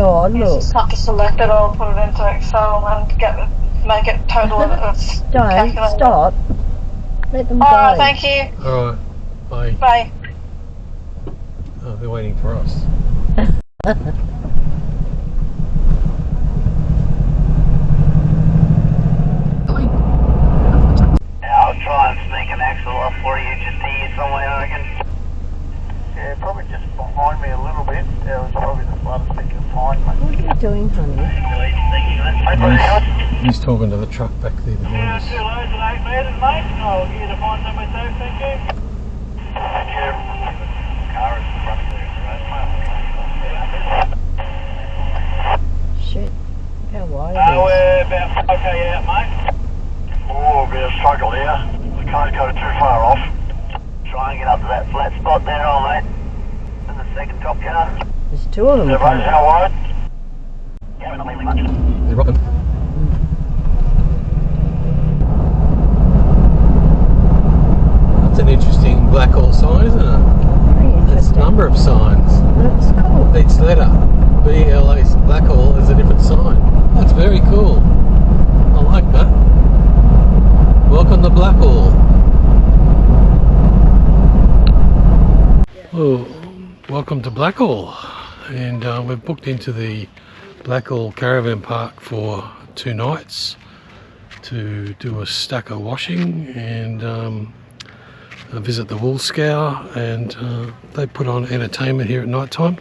Oh, look. Just have to select it all, put it into Excel and make it total of Don't stop. Let them go. Alright, thank you. Alright, bye. Bye. Oh, they're waiting for us. I'll try and sneak an axle off for you just here somewhere, I reckon. Yeah, probably just behind me a little bit. That was probably the farthest thing to find me. What are you doing, honey? He's talking to the truck back there behind us. 2 loads at 8 metres, mate. I'll get you to find somewhere safe, thank you. Yeah, the car is in front of you. Shit. How wide We're about 5k out, mate. Oh, a bit of struggle here. We can't go too far off. Try and get up to that flat spot there, old mate. In the second top car. There's 2 of them The road's coming. how wide? Yeah, not really much. They're rocking. That's an interesting Blackall sign, isn't it? Very There's a interesting. number of signs. That's cool. Each letter, BLA, Blackall, is a different sign. That's very cool. I like that. Welcome to Blackall. Oh, welcome to Blackall. And we've booked into the Blackall Caravan Park for 2 nights to do a stack of washing and visit the WoolScour, and they put on entertainment here at night time.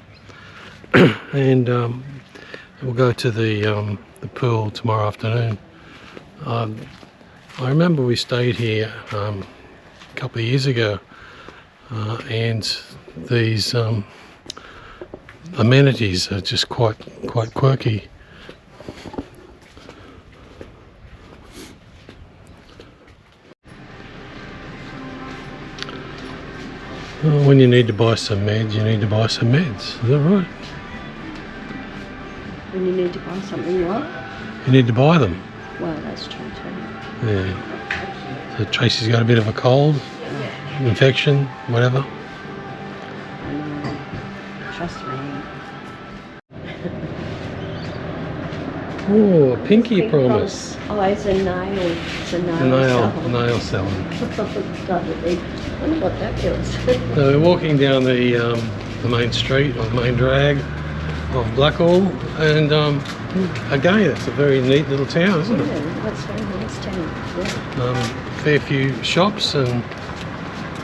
And we'll go to the pool tomorrow afternoon. I remember we stayed here a couple of years ago, and these amenities are just quite quirky. Well, when you need to buy some meds, you need to buy some meds. Is that right? When you need to buy something, what? You need to buy them. Well, that's true too. Yeah. So Tracy's got a bit of a cold, infection, whatever. I know. Trust me. Oh, a pinky promise. Oh, it's a nail. It's a nail. Nail salon. I wonder what that feels. So we're walking down the main street, or the main drag of Blackall, and again, it's a very neat little town, isn't it? Yeah, that's a very nice town. Yeah. Fair few shops, and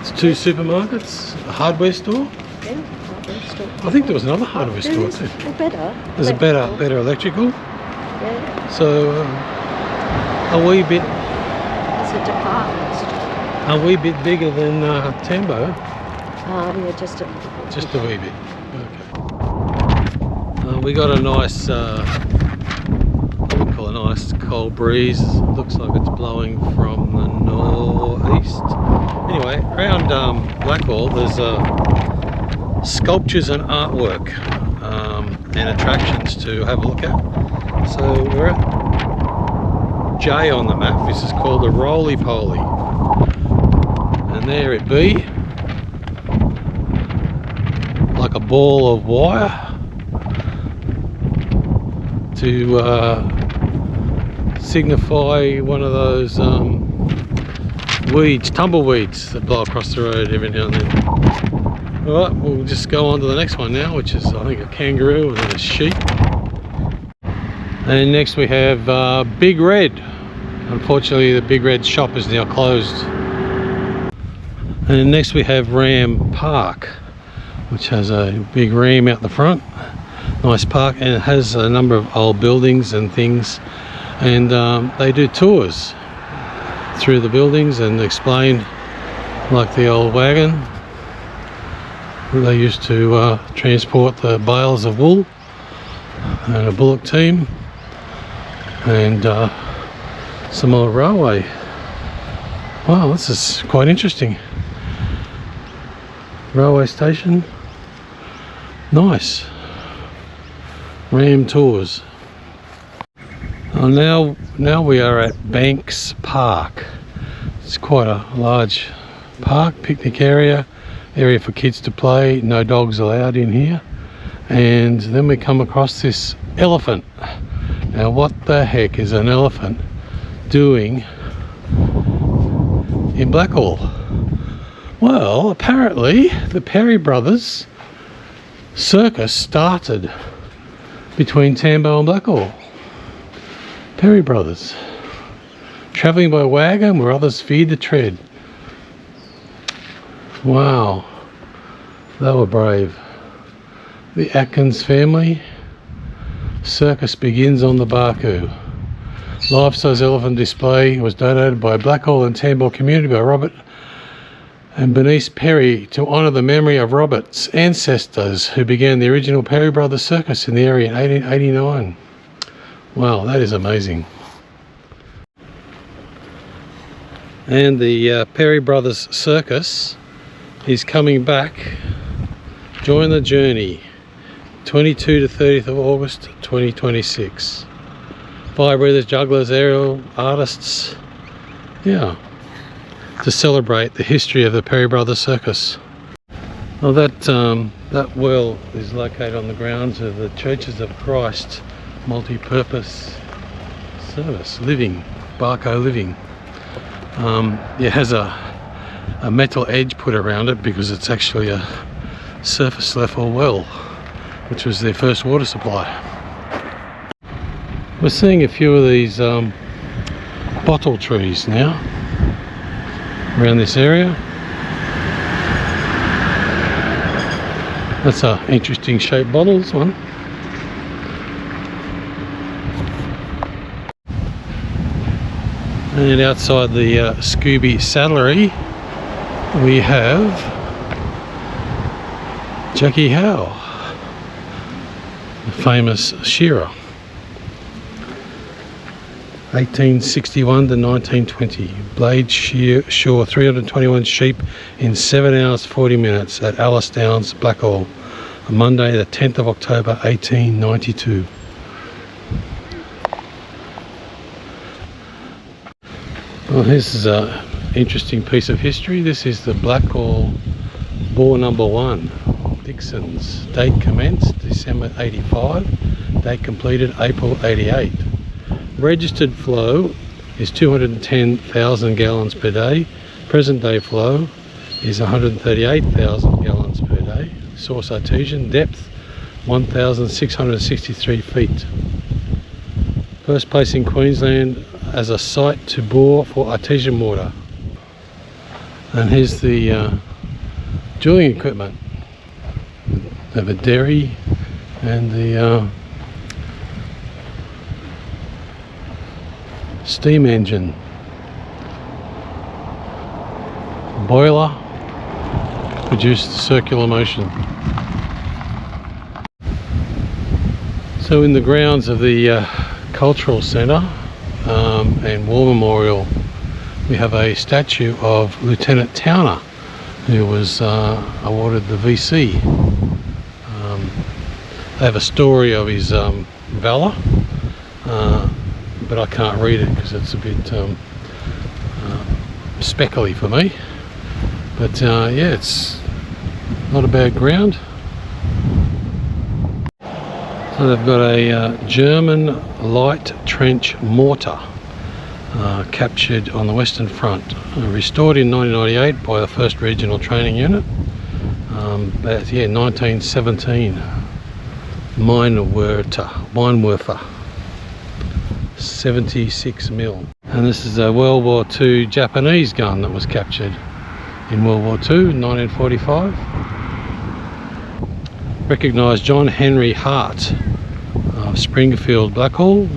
it's 2 supermarkets, a hardware store. Yeah, hardware store. I think there was another hardware store too. Better. There's a better electrical. Yeah. So a wee bit. It's a department store. A wee bit bigger than Tambo. Yeah, just a wee bit. Okay. We got a nice, I would call a nice cold breeze. Looks like it's blowing from the northeast. Anyway, around Blackall, there's sculptures and artwork and attractions to have a look at. So we're at J on the map. This is called the Roly Poly. And there it be, like a ball of wire to signify one of those tumbleweeds that blow across the road every now and then. Alright, we'll just go on to the next one now, which is I think a kangaroo and then a sheep. And next we have Big Red. Unfortunately the Big Red shop is now closed. And next we have Ram Park, which has a big ram out the front. Nice park, and it has a number of old buildings and things, and they do tours through the buildings and explain, like the old wagon where they used to transport the bales of wool, and a bullock team, and some old railway. Wow, this is quite interesting. Railway station, nice. Ram tours. Now we are at Banks Park. It's quite a large park, picnic area for kids to play. No dogs allowed in here. And then we come across this elephant. Now what the heck is an elephant doing in Blackall? Well, apparently the Perry Brothers circus started between Tambo and Blackall. Perry Brothers, travelling by wagon where others feared to tread. Wow, they were brave. The Atkins family circus begins on the Barcoo. Life-size elephant display was donated by Blackall and Tambo community by Robert and Bernice Perry to honour the memory of Robert's ancestors who began the original Perry Brothers Circus in the area in 1889. Wow, that is amazing. And the Perry Brothers Circus is coming back. Join the journey, 22 to 30th of August 2026. Fire breathers, jugglers, aerial artists, yeah, to celebrate the history of the Perry Brothers Circus. Well, that well is located on the grounds of the Churches of Christ multi-purpose service, living, Barco living. It has a metal edge put around it because it's actually a surface level well, which was their first water supply. We're seeing a few of these bottle trees now around this area. That's an interesting shaped bottle, this one. And outside the Scooby Saddlery we have Jackie Howe, the famous shearer, 1861 to 1920. Blade shore 321 sheep in 7 hours 40 minutes at Alice Downs, Blackall, on Monday the 10th of October 1892. Well, this is an interesting piece of history. This is the Blackall bore number 1, Dixon's. Date commenced December 85, date completed April 88. Registered flow is 210,000 gallons per day. Present day flow is 138,000 gallons per day. Source artesian. Depth 1,663 feet. First place in Queensland as a site to bore for artesian water. And here's the drilling equipment. They have a dairy and the steam engine, boiler, produced circular motion. So in the grounds of the Cultural Centre and War Memorial, we have a statue of Lieutenant Towner, who was awarded the VC. They have a story of his valour, but I can't read it because it's a bit speckly for me. But yeah, it's not a bad ground. So they've got a German light trench mortar captured on the Western Front, restored in 1998 by the 1st Regional Training Unit. But yeah, 1917, Weinwerfer, 76 mil. And this is a World War II Japanese gun that was captured in World War II, 1945. Recognised John Henry Hart of Springfield, Blackall,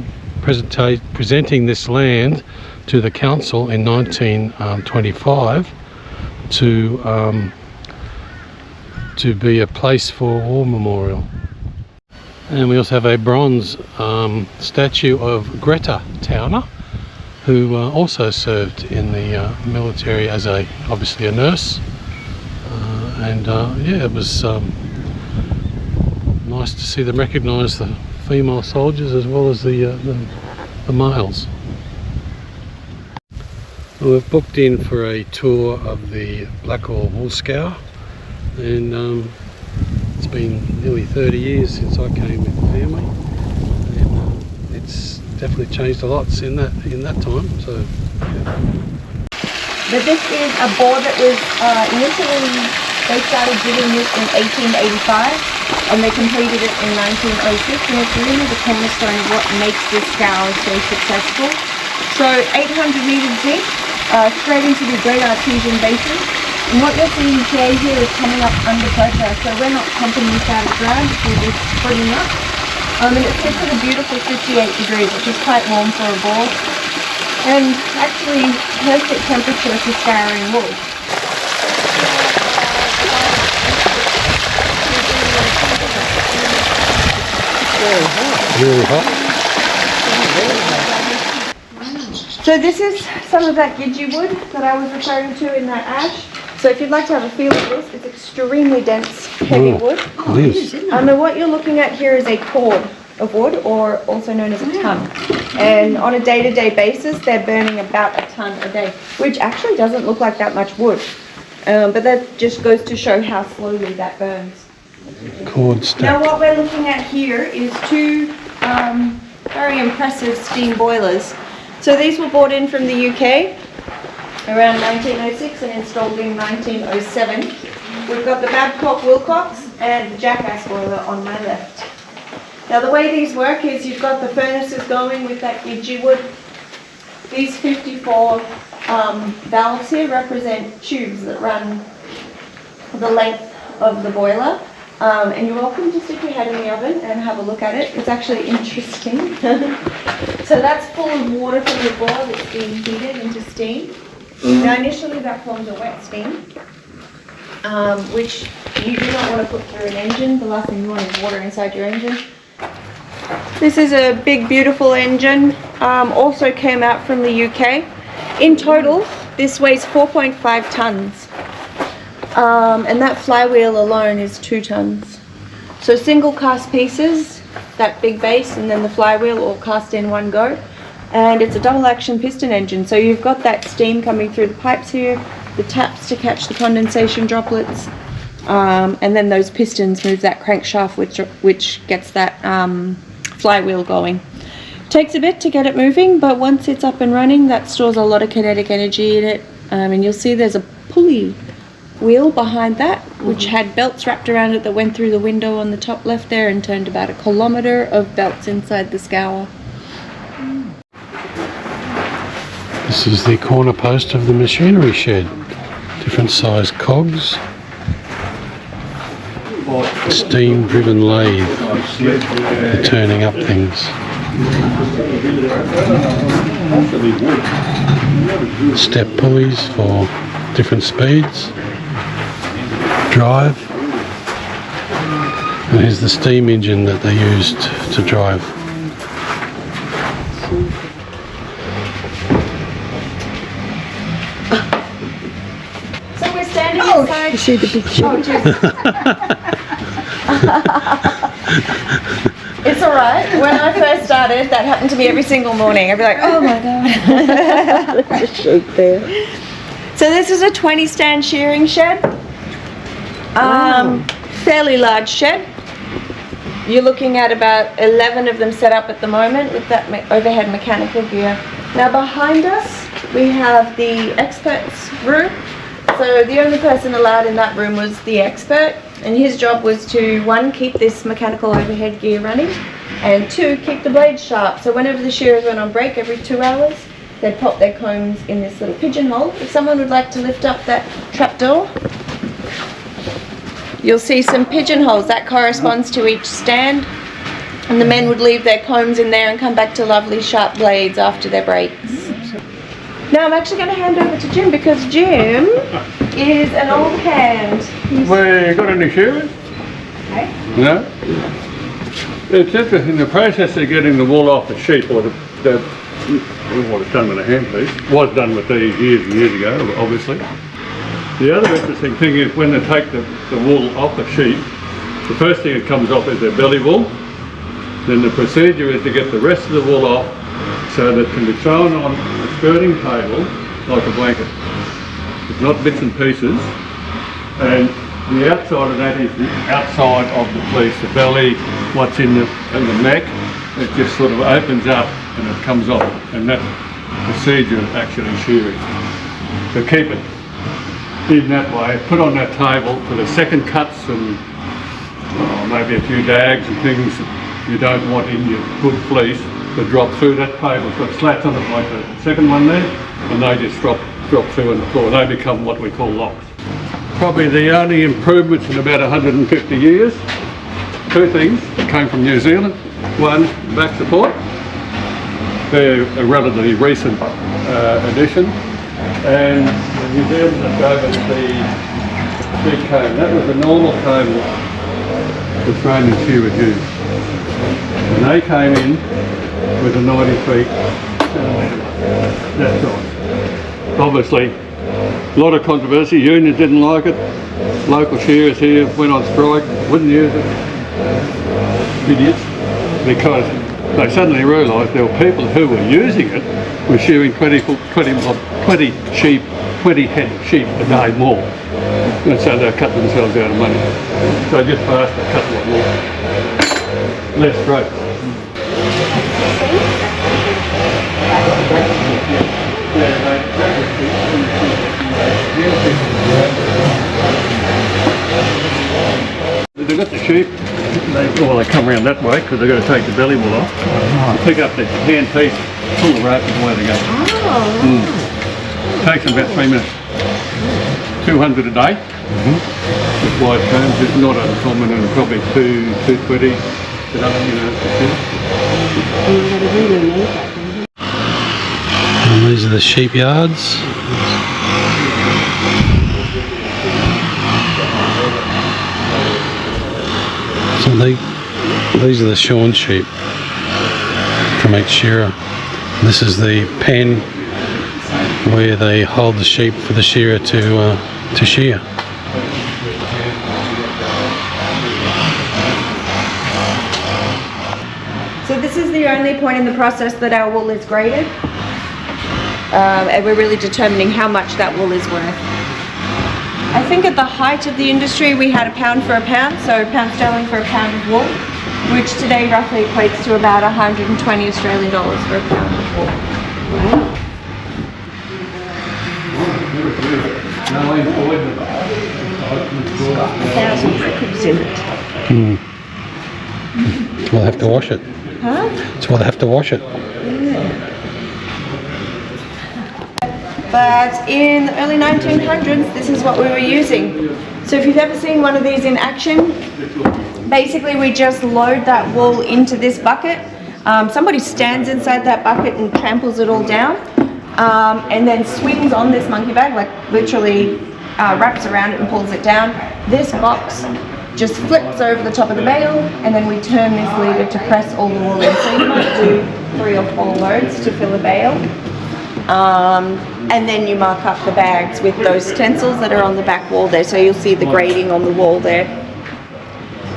presenting this land to the council in 1925 to be a place for war memorial. And we also have a bronze statue of Greta Towner, who also served in the military as obviously a nurse. Yeah, it was nice to see them recognise the female soldiers as well as the males. Well, we've booked in for a tour of the Blackall WoolScour, and it's been nearly 30 years since I came with the family, and it's definitely changed a lot in that time. So, yeah. But this is a board that was initially, they started doing this in 1885 and they completed it in 1906, and it's really the cornerstone of what makes this scour so successful. So 800 metres deep, straight into the Great Artesian Basin. And what you're seeing here is coming up under pressure, so we're not pumping this out of the ground, we're just springing up. And it sits at a beautiful 58 degrees, which is quite warm for a bore. And actually perfect temperature for scouring wool. Really hot. So this is some of that gidgee wood that I was referring to in that ash. So if you'd like to have a feel of this, it's extremely dense, heavy wood. Oh, it is. And what you're looking at here is a cord of wood, or also known as a ton. And on a day-to-day basis, they're burning about a ton a day, which actually doesn't look like that much wood. But that just goes to show how slowly that burns. Cord stack. Now what we're looking at here is two very impressive steam boilers. So these were brought in from the UK around 1906 and installed in 1907. We've got the Babcock Wilcox and the Jackass boiler on my left. Now the way these work is you've got the furnaces going with that gidgee wood. These 54 valves here represent tubes that run the length of the boiler. And you're welcome to stick your head in the oven and have a look at it. It's actually interesting. So that's full of water from the boiler that's being heated into steam. Now initially that forms a wet steam, which you do not want to put through an engine. The last thing you want is water inside your engine. This is a big beautiful engine, also came out from the UK. In total this weighs 4.5 tons. And that flywheel alone is 2 tons. So single cast pieces, that big base and then the flywheel all cast in one go. And it's a double action piston engine, so you've got that steam coming through the pipes here, the taps to catch the condensation droplets, and then those pistons move that crankshaft which gets that flywheel going. Takes a bit to get it moving, but once it's up and running, that stores a lot of kinetic energy in it. And you'll see there's a pulley wheel behind that, which had belts wrapped around it that went through the window on the top left there and turned about 1 kilometre of belts inside the scour. This is the corner post of the machinery shed. Different size cogs. Steam driven lathe for turning up things. Step pulleys for different speeds. Drive. And here's the steam engine that they used to drive. So we're standing inside. You see the big ship? It's alright. When I first started, that happened to me every single morning. I'd be like, oh my god. There's a shape there. So this is a 20 stand shearing shed. Fairly large shed. You're looking at about 11 of them set up at the moment with that overhead mechanical gear. Now behind us we have the expert's room. So the only person allowed in that room was the expert, and his job was to 1, keep this mechanical overhead gear running, and 2, keep the blades sharp. So whenever the shearers went on break every 2 hours, they'd pop their combs in this little pigeonhole. If someone would like to lift up that trapdoor, you'll see some pigeonholes. That corresponds to each stand, and the men would leave their combs in there and come back to lovely sharp blades after their breaks. Now I'm actually going to hand over to Jim, because Jim is an old hand. Well, you got any shearers? Okay. No? It's interesting, the process of getting the wool off the sheep, or what it's done with a hand piece, was done with these years and years ago, obviously. The other interesting thing is when they take the wool off the sheep, the first thing that comes off is their belly wool. Then the procedure is to get the rest of the wool off so that it can be thrown on a skirting table like a blanket. It's not bits and pieces. And the outside of that is the outside of the fleece, the belly, what's in the neck. It just sort of opens up and it comes off, and that procedure of actually shearing. So keep it in that way, put on that table for the second cuts and maybe a few dags and things that you don't want in your good fleece to drop through that table. It's got slats on it like the second one there, and they just drop through on the floor. They become what we call locks. Probably the only improvements in about 150 years, two things that came from New Zealand. One, back support. They're a relatively recent addition. And the New Zealanders gave us the big comb. That was the normal comb that the training shearers used. And they came in with a 90 feet centimetre, that size. Obviously, a lot of controversy. Unions didn't like it. Local shearers here went on strike, wouldn't use it. Idiots. Because they suddenly realised there were people who were using it were shearing 20 head of sheep a day more. And so they cut themselves out of money. So just passed a couple of more. Less strokes. They've got the sheep, they come around that way because they've got to take the belly wool off. Pick up the hand piece, pull the rope and away they go. Takes them about 3 minutes. 200 a day. With wide combs is not uncommon, and probably 220. And these are the sheep yards. So these are the shorn sheep from each shearer. This is the pen where they hold the sheep for the shearer to shear. So this is the only point in the process that our wool is graded, and we're really determining how much that wool is worth. I think at the height of the industry we had £1 for a pound, so £1 sterling for a pound of wool, which today roughly equates to about 120 Australian dollars for a pound of wool. Thousand records in it. We'll have to wash it. Huh? So we'll have to wash it. But in the early 1900s, this is what we were using. So if you've ever seen one of these in action, basically we just load that wool into this bucket. Somebody stands inside that bucket and tramples it all down, and then swings on this monkey bag, like literally wraps around it and pulls it down. This box just flips over the top of the bale, and then we turn this lever to press all the wool in. So you might do 3 or 4 loads to fill a bale. And then you mark up the bags with those stencils that are on the back wall there, so you'll see the grading on the wall there.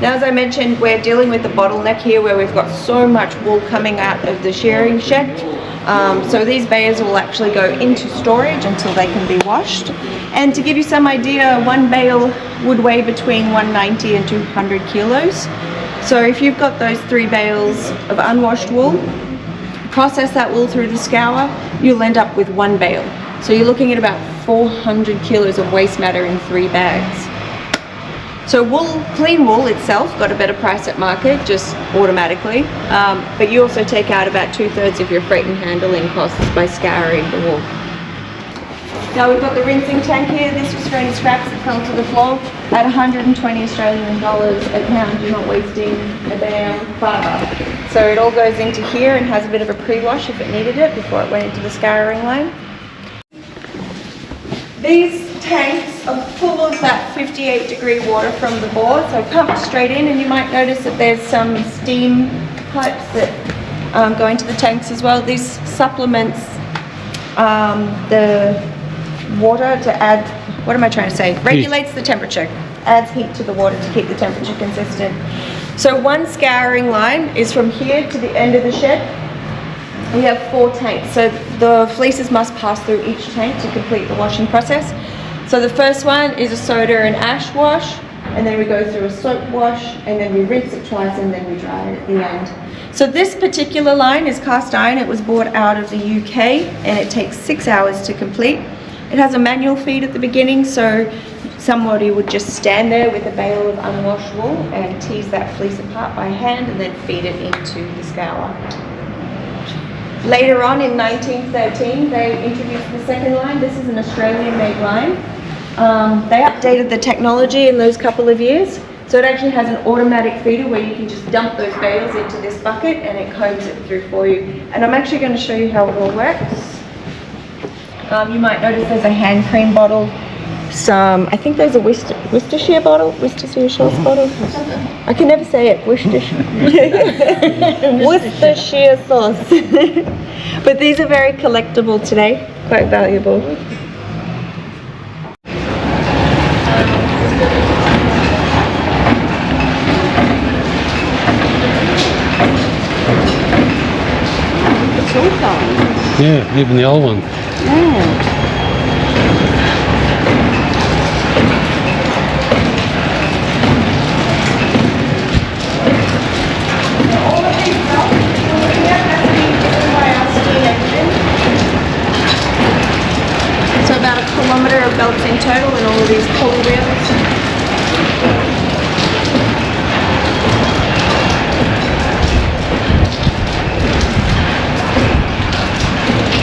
Now, as I mentioned, we're dealing with the bottleneck here where we've got so much wool coming out of the shearing shed. So these bales will actually go into storage until they can be washed. And to give you some idea, one bale would weigh between 190 and 200 kilos. So if you've got those 3 bales of unwashed wool, process that wool through the scour, you'll end up with 1 bale. So you're looking at about 400 kilos of waste matter in 3 bags. So wool, clean wool itself got a better price at market, just automatically, but you also take out about 2/3 of your freight and handling costs by scouring the wool. Now we've got the rinsing tank here. This was for any scraps that fell to the floor. At 120 Australian dollars a pound, you're not wasting a damn fibre. So it all goes into here and has a bit of a pre-wash if it needed it before it went into the scouring line. These tanks are full of that 58-degree water from the bore, so pumped straight in, and you might notice that there's some steam pipes that go into the tanks as well. This supplements the water to add, what am I trying to say? Regulates the temperature, adds heat to the water to keep the temperature consistent. So one scouring line is from here to the end of the shed. We have 4 tanks, so the fleeces must pass through each tank to complete the washing process. So the first one is a soda and ash wash, and then we go through a soap wash, and then we rinse it twice, and then we dry it at the end. So this particular line is cast iron. It was bought out of the UK, and it takes 6 hours to complete. It has a manual feed at the beginning, so somebody would just stand there with a bale of unwashed wool and tease that fleece apart by hand and then feed it into the scour. Later on in 1913, they introduced the second line. This is an Australian-made line. They updated the technology in those couple of years. So it actually has an automatic feeder where you can just dump those bales into this bucket and it combs it through for you. And I'm actually going to show you how it all works. You might notice there's a hand cream bottle, I think there's a Worcestershire bottle, Worcestershire sauce bottle. I can never say it, Worcestershire. Worcestershire sauce. But these are very collectible today, quite valuable. It's all gone. Yeah, even the old one. Yeah. About a kilometre of belts in total and all of these pulley wheels.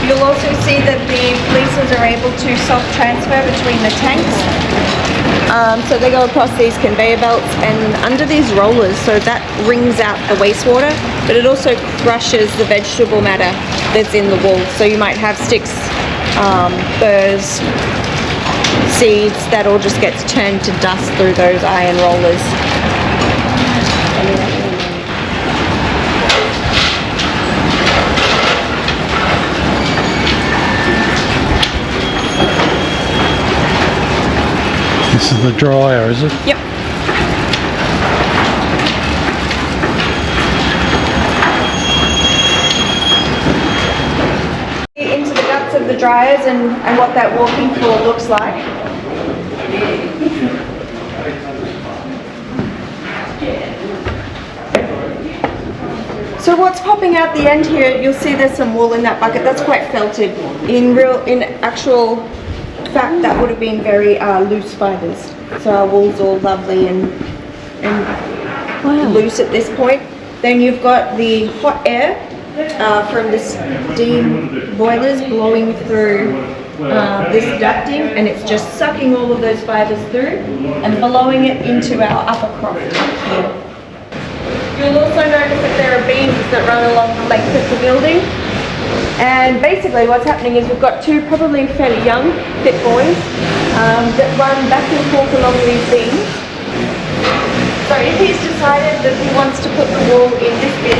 You'll also see that the fleeces are able to self-transfer between the tanks. So they go across these conveyor belts and under these rollers, so that wrings out the wastewater, but it also crushes the vegetable matter that's in the wool. So you might have sticks, burrs, seeds, that all just gets turned to dust through those iron rollers. This is the dryer, is it? Yep. Into the guts of the dryers and what that walking floor looks like. So what's popping out the end here, you'll see there's some wool in that bucket. That's quite felted. In actual fact, that would have been very loose fibres. So our wool's all lovely and loose at this point. Then you've got the hot air from the steam boilers blowing through this ducting, and it's just sucking all of those fibres through and blowing it into our upper croft here. You'll also notice that there are beams that run along the length of the building. And basically what's happening is we've got two probably fairly young, fit boys that run back and forth along these beams. So if he's decided that he wants to put the wool in this bin,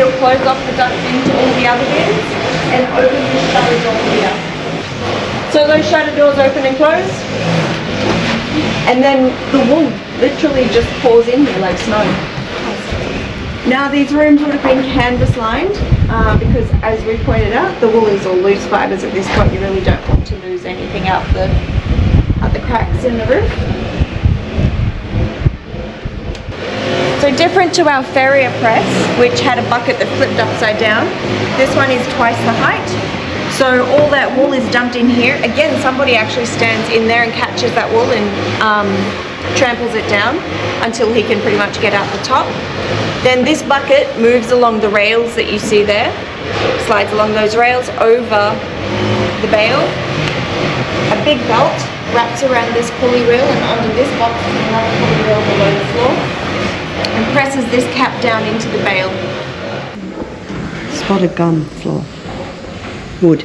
he'll close off the duct into all the other bins and open the shutter door here. So those shutter doors open and close, and then the wool literally just pours in here like snow. Now these rooms would have been canvas lined because, as we pointed out, the wool is all loose fibres at this point. You really don't want to lose anything out the cracks in the roof. So different to our Farrier press, which had a bucket that flipped upside down, this one is twice the height. So all that wool is dumped in here. Again, somebody actually stands in there and catches that wool and tramples it down until he can pretty much get out the top. Then this bucket moves along the rails that you see there, slides along those rails over the bale. A big belt wraps around this pulley wheel, and under this box is another pulley wheel below the floor, and presses this cap down into the bale. Spotted gum floor. Wood.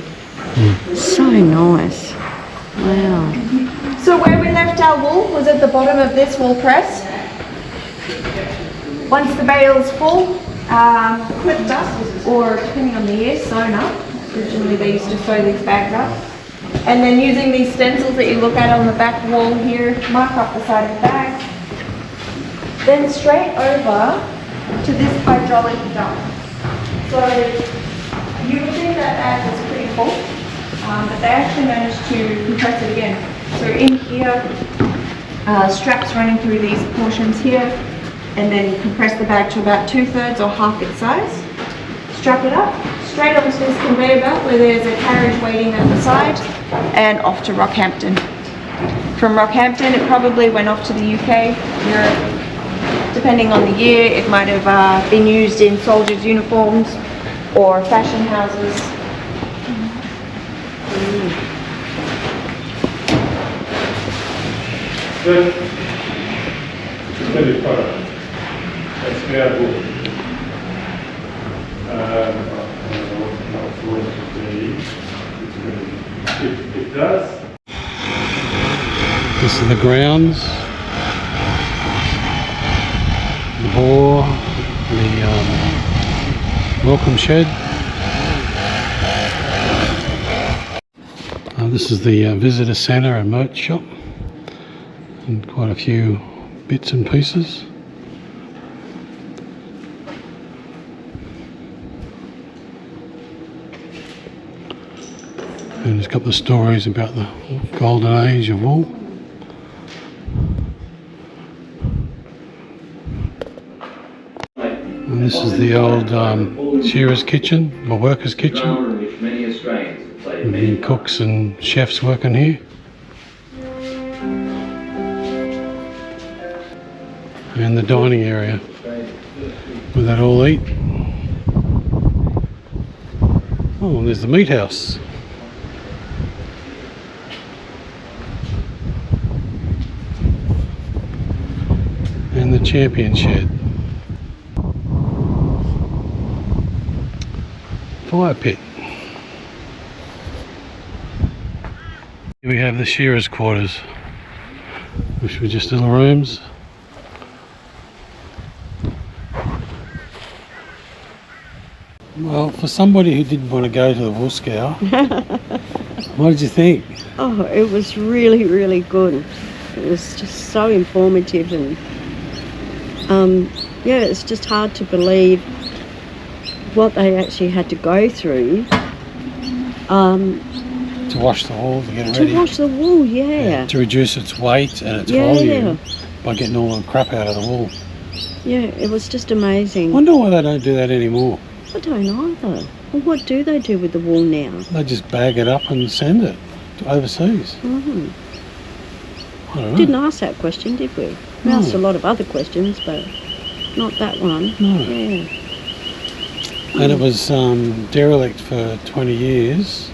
So nice. Wow. So where we left our wool was at the bottom of this wool press. Once the bale's full, clipped up, or depending on the year, sewn up. Originally they used to sew these bags up. And then using these stencils that you look at on the back wall here, mark up the side of the bag. Then straight over to this hydraulic dump. So you would think that bag was pretty full, but they actually managed to compress it again. So in here straps running through these portions here, and then you compress the bag to about 2/3 or half its size. Strap it up, straight onto this conveyor belt where there's a carriage waiting at the side, and off to Rockhampton. From Rockhampton, it probably went off to the UK, Europe. Depending on the year, it might have been used in soldiers' uniforms or fashion houses. The finished product. That's now wood. It does. This is the grounds, the bore, the welcome shed. This is the visitor centre and merch shop, and quite a few bits and pieces. And it's got the stories about the golden age of wool. And this is the old shearer's kitchen, or worker's kitchen. And cooks and chefs working here. And the dining area where they'd all eat. Oh, and there's the meat house. And the champion shed. Fire pit. Here we have the shearers' quarters, which were just little rooms. Well, for somebody who didn't want to go to the WoolScour, what did you think? Oh, it was really, really good. It was just so informative, and yeah, it's just hard to believe what they actually had to go through. To wash the wool, to get it ready. To wash the wool, yeah. To reduce its weight and its volume by getting all the crap out of the wool. Yeah, it was just amazing. I wonder why they don't do that anymore. I don't either. Well, what do they do with the wool now? They just bag it up and send it to overseas. Mm-hmm. I don't know. Didn't ask that question, did we? We asked a lot of other questions, but not that one. No. Yeah. And it was derelict for 20 years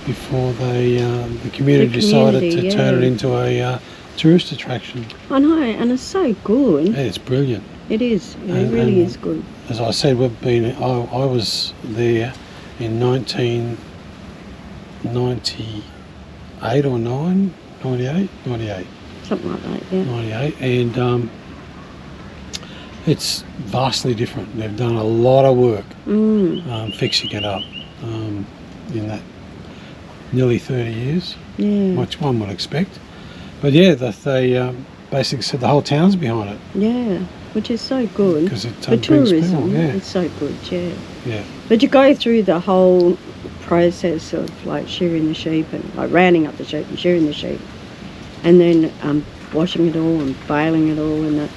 before the community decided to turn it into a tourist attraction. I know, and it's so good. Yeah, it's brilliant. It is. It really is good. As I said, we've been. I was there in 1998 or 98. Something like that, yeah. 98, and it's vastly different. They've done a lot of work fixing it up in that nearly 30 years, which one would expect. But yeah, they basically said the whole town's behind it. Yeah, which is so good. Because it for brings tourism, people, yeah. it's so good, yeah. Yeah. But you go through the whole process of like shearing the sheep and like rounding up the sheep and shearing the sheep, and then washing it all and baling it all, and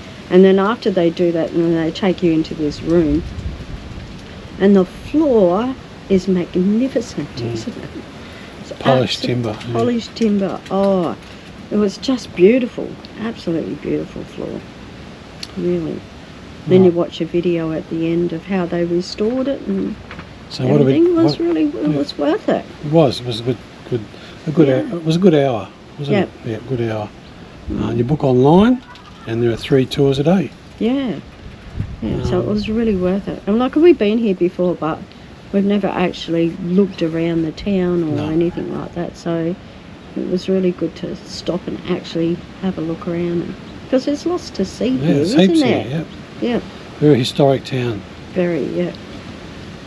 then after they do that, and then they take you into this room, and the floor is magnificent, isn't it? It's Polished timber. Polished timber. Oh, it was just beautiful, absolutely beautiful floor, really. Then you watch a video at the end of how they restored it, and So everything. It was worth it. It was a good it was a good hour, wasn't it? Yeah. Yeah, good hour. You book online, and there are 3 tours a day. Yeah. So it was really worth it. And like, we've been here before, but we've never actually looked around the town or anything like that. So it was really good to stop and actually have a look around, because there's lots to see here, There's isn't heaps there? here, Yeah. Very historic town. Very,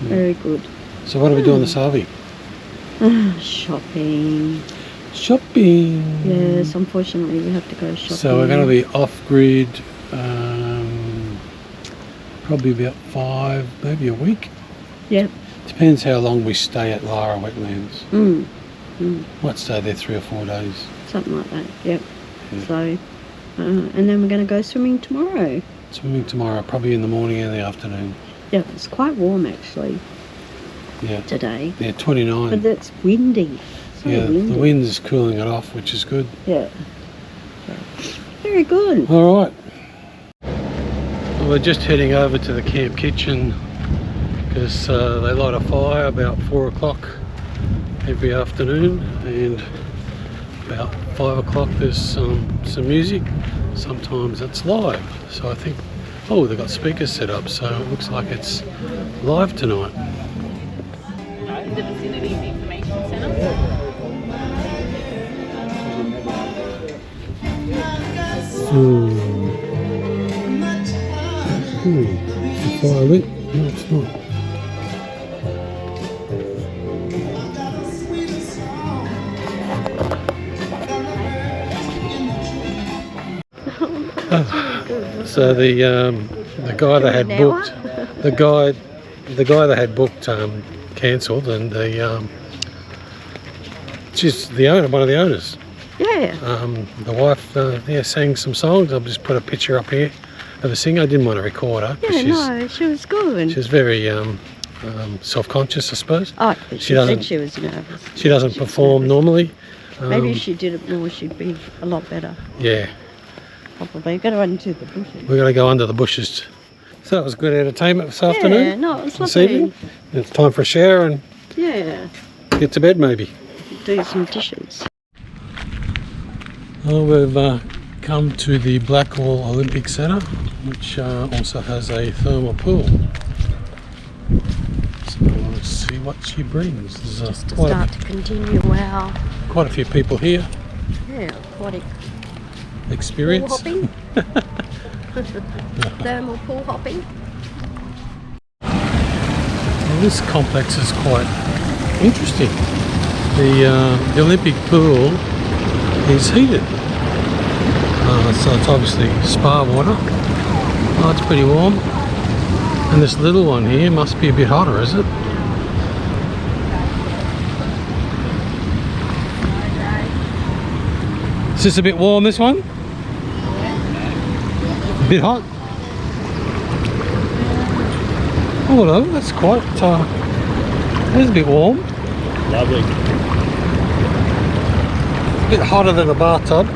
very good. So what are we doing this Harvey? Shopping. Shopping. Yes, unfortunately we have to go shopping. So we're going to be off-grid probably about 5, maybe a week. Yep. Depends how long we stay at Lara Wetlands. Mm. Might stay there 3 or 4 days. Something like that, yep. So, and then we're going to go swimming tomorrow. Swimming tomorrow, probably in the morning and the afternoon. Yeah, it's quite warm actually Yeah. today, Yeah, 29. but it's windy. So Yeah, windy. the wind is cooling it off, which is good. Yeah. Very good. All right. Well, we're just heading over to the camp kitchen because they light a fire about 4 o'clock every afternoon, and about 5 o'clock there's some music. Sometimes it's live. So I think, oh, they've got speakers set up, so it looks like it's live tonight. The Vicinity Information Centre. Is the fire lit? No, it's not. So the guy that had booked, the guy that had booked cancelled, and she's the owner, one of the owners. Yeah. The wife, yeah, sang some songs. I'll just put a picture up here of a singer. I didn't want to record her. Yeah, no, she was good. She's very self-conscious, I suppose. Oh, she doesn't- said she was nervous. She doesn't She was perform nervous. normally. Maybe if she did it more, she'd be a lot better. Yeah, Probably. Got to run into the bushes. we're going to go under the bushes. So that was good entertainment this afternoon. Yeah, no, it was This lovely. evening. It's time for a shower and Yeah, get to bed maybe. do some dishes. Well, we've come to the Blackall Olympic Centre, which also has a thermal pool. So let's see what she brings. There's Just to quite, start to continue our quite a few people here. aquatic pool Experience. hopping. Thermal pool hopping. Well, this complex is quite interesting. The Olympic pool is heated. So it's obviously spa water. Oh, it's pretty warm. And this little one here must be a bit hotter, is it? Is this a bit warm, this one? A bit hot? Oh, hello, that's quite, it's a bit warm. Lovely. A bit hotter than a bathtub.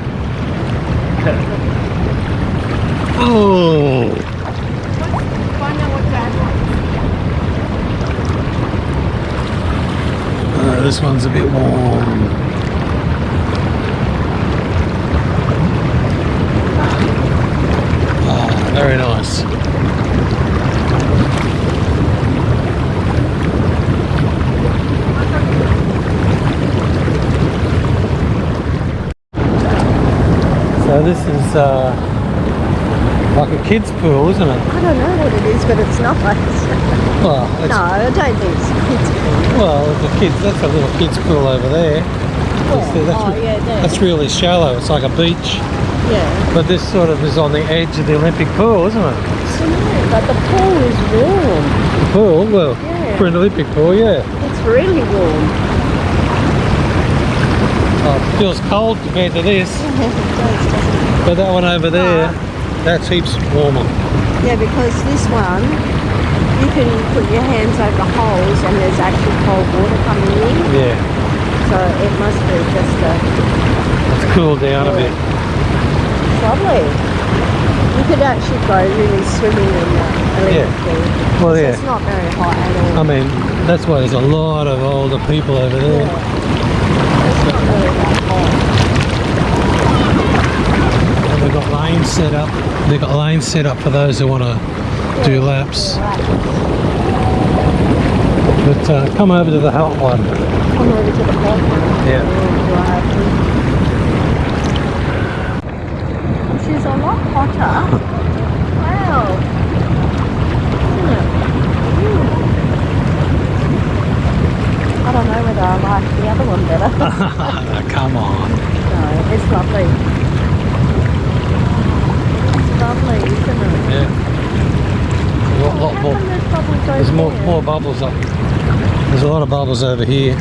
Oh! This one's a bit warm. Oh, very nice. So this is like a kid's pool, isn't it? I don't know what it is, but it's not. Well, it's, No, I don't think it's a kids' pool. well, the kids. That's a little kid's pool over there. That's really shallow. It's like a beach. Yeah. But this sort of is on the edge of the Olympic pool, isn't it? So no, but the pool is warm. The pool, well, Yeah. for an Olympic pool, yeah. It's really warm. Oh, it feels cold compared to this. But that one over there, that's heaps warmer. Yeah, because this one, you can put your hands over holes and there's actually cold water coming in. Yeah, So it must be just it's cooled down a bit. it's lovely. You could actually go really swimming in the Olympic pool. Well, So yeah. it's not very hot at all. I mean, that's why there's a lot of older people over there. It's not really that hot. And they've got lanes set up. They've got lanes set up for those who want to do laps. But come over to the hot one. Come over to the hot one. Yeah. This is a lot hotter. Wow. Isn't it? Ooh. I don't know whether I like the other one better. Come on. No, it's lovely. It's lovely, isn't it? Yeah. A lot How more. come there's bubbles over There's there? more bubbles up. There's a lot of bubbles over here.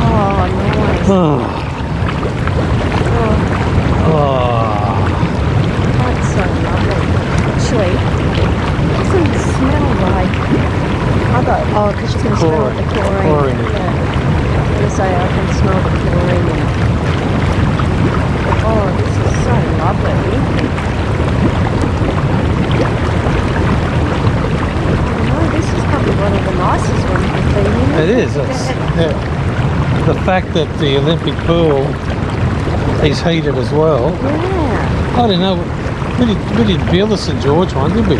Oh, Oh. That's so lovely. Actually, it doesn't smell like other. Oh, because you can smell the chlorine. Yeah. I'm going to say I can smell the chlorine. Oh, this is so lovely. Oh, this is probably one of the nicest ones we've been in. It is. It's, yeah. The fact that the Olympic pool is heated as well. Yeah. I don't know. We didn't feel the St George one, did we?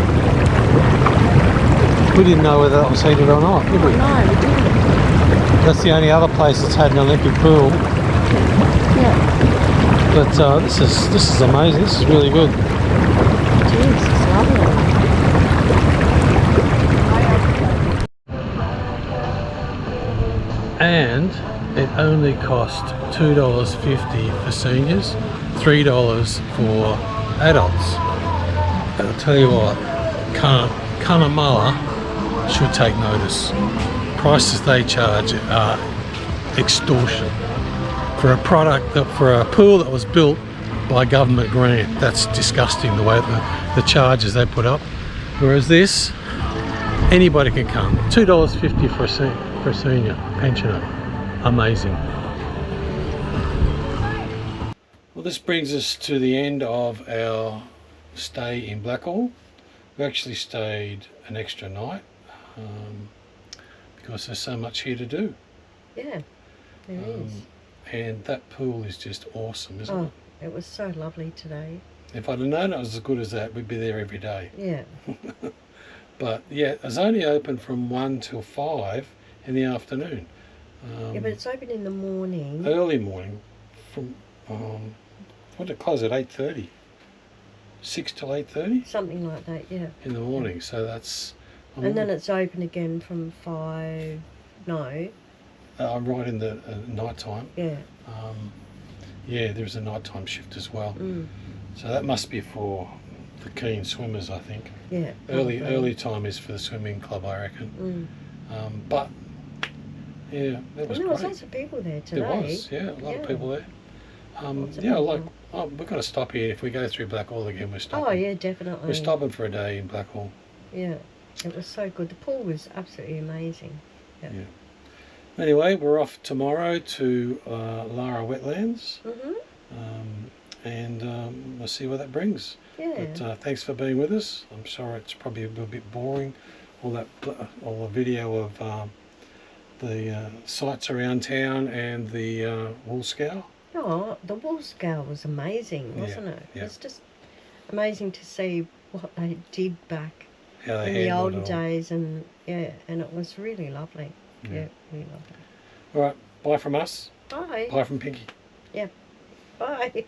We didn't know whether that was heated or not, did we? No, we didn't. That's the only other place that's had an Olympic pool. Yeah. But this is amazing. This is really good. It is. It's lovely. And it only cost $2.50 for seniors, $3 for adults. And I'll tell you what, Cunnamulla should take notice. Prices they charge are extortion for a product for a pool that was built by government grant. That's disgusting, the way the charges they put up. Whereas this, anybody can come. $2.50 for a senior pensioner. Amazing. Well, this brings us to the end of our stay in Blackall. We actually stayed an extra night because there's so much here to do. Yeah, there is. And that pool is just awesome, isn't it? It was so lovely today. If I'd have known it was as good as that, we'd be there every day. Yeah. But yeah, it was only open from 1 till 5 in the afternoon. Yeah, but it's open in the morning. Early morning, from what did it close at 8:30? 6 till 8:30 Something like that, yeah. in the morning. So that's. And then it's open again from 5. No. I'm right in the night time. Yeah. Yeah, there's a nighttime shift as well. Mm. So that must be for the keen swimmers, I think. Yeah. Early time is for the swimming club, I reckon. But yeah, that was There was great. lots of people there today. There was, yeah, a lot of people there. Lots of Yeah, people. we've got to stop here. If we go through Blackall again, we're stopping. Oh yeah, definitely. We're stopping for a day in Blackall. Yeah, it was so good. The pool was absolutely amazing. Yeah. Anyway, we're off tomorrow to Lara Wetlands, and we'll see where that brings. Yeah. But thanks for being with us. I'm sorry it's probably a little bit boring, all the video of the sights around town and the WoolScour. Oh, the WoolScour was amazing, wasn't it? Yeah. It was just amazing to see what they did back How they in the handled old it all. days, and and it was really lovely. Yeah, really lovely. All right, bye from us. Bye. Bye from Pinky. Yeah. Bye.